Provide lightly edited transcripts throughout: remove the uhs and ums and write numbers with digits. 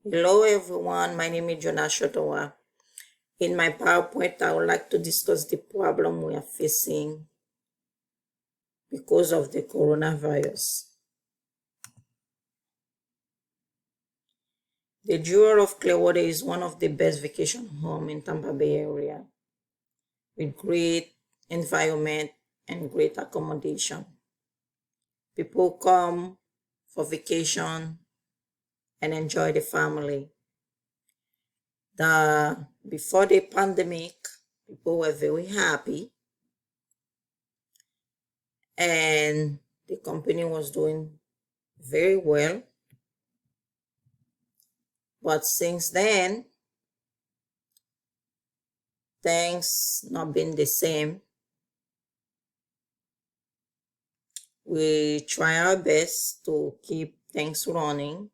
Hello everyone, my name is Jonah Shotowa. In my PowerPoint, I would like to discuss the problem we are facing because of the coronavirus. The Jewel of Clearwater is one of the best vacation homes in Tampa Bay area with great environment and great accommodation. People come for vacation and enjoy the family. Before the pandemic, people were very happy and the company was doing very well. But since then, things not been the same. We try our best to keep things running,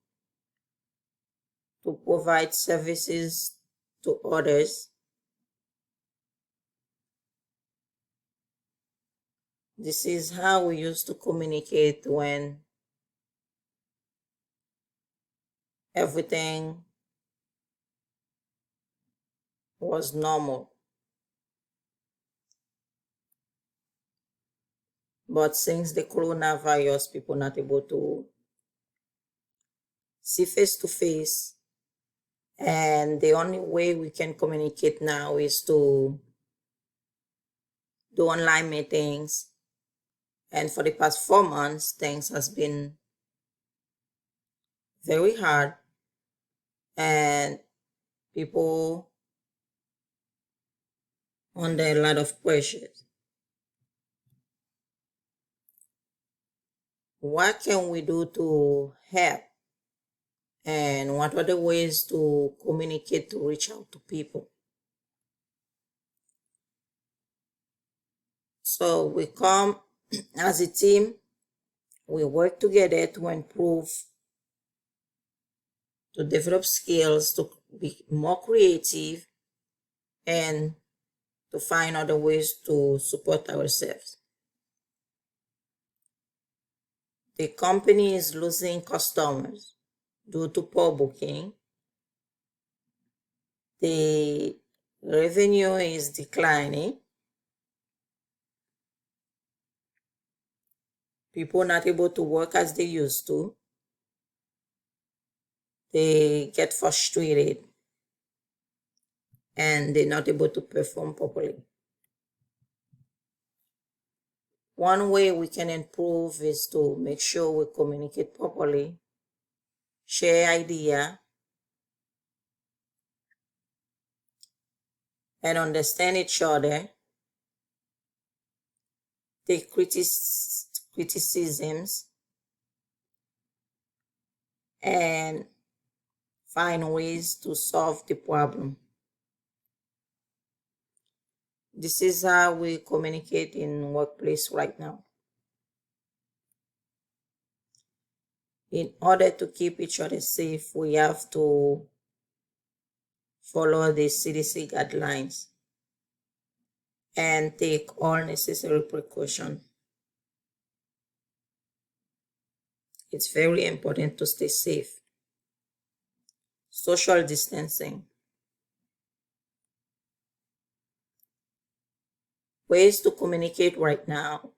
to provide services to others. This is how we used to communicate when everything was normal. But since the coronavirus, people not able to see face to face, and the only way we can communicate now is to do online meetings. And for the past 4 months, things has been very hard and people under a lot of pressure. What can we do to help? And what are the ways to communicate, to reach out to people? So we come as a team, we work together to improve, to develop skills, to be more creative, and to find other ways to support ourselves. The company is losing customers due to poor booking. The revenue is declining. People not able to work as they used to. They get frustrated and they're not able to perform properly. One way we can improve is to make sure we communicate properly, share idea, and understand each other, take criticisms, and find ways to solve the problem. This is how we communicate in workplace right now. In order to keep each other safe, we have to follow the CDC guidelines and take all necessary precautions. It's very important to stay safe. Social distancing. Ways to communicate right now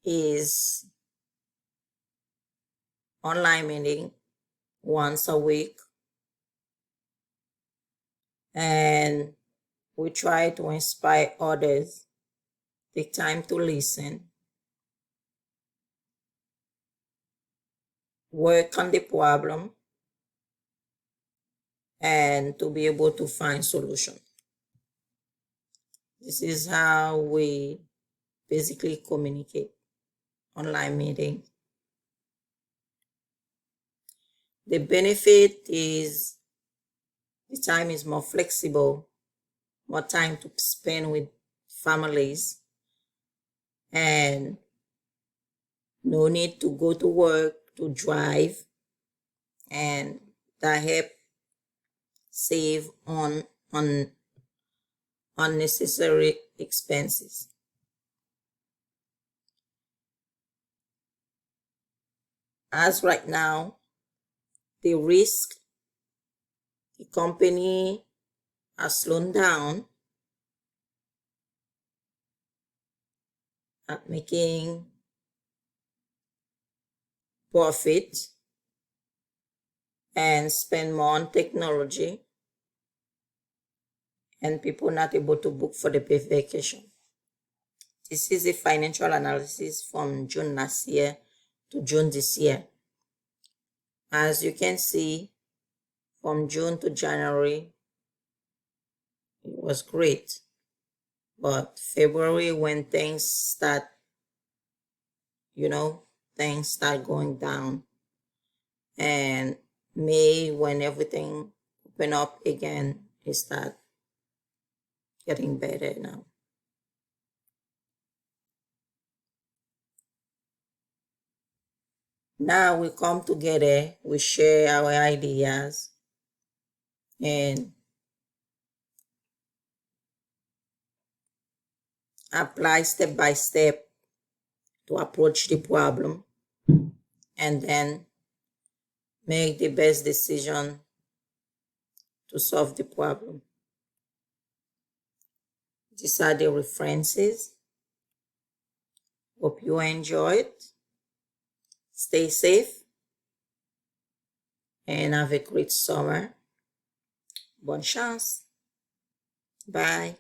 is online meeting once a week, and we try to inspire others, take time to listen, work on the problem, and to be able to find solutions. This is how we basically communicate online meeting. The benefit is the time is more flexible, more time to spend with families, and no need to go to work, to drive, and that help save on unnecessary expenses. As right now, the risk, the company has slowed down at making profit and spend more on technology, and people not able to book for the best vacation. This is a financial analysis from June last year to June this year. As you can see, from June to January, it was great. But February, when things start, things start going down. And May, when everything open up again, it start getting better now. Now we come together, we share our ideas, and apply step by step to approach the problem, and then make the best decision to solve the problem. These are the references. Hope you enjoyed. Stay safe and have a great summer. Bonne chance. Bye.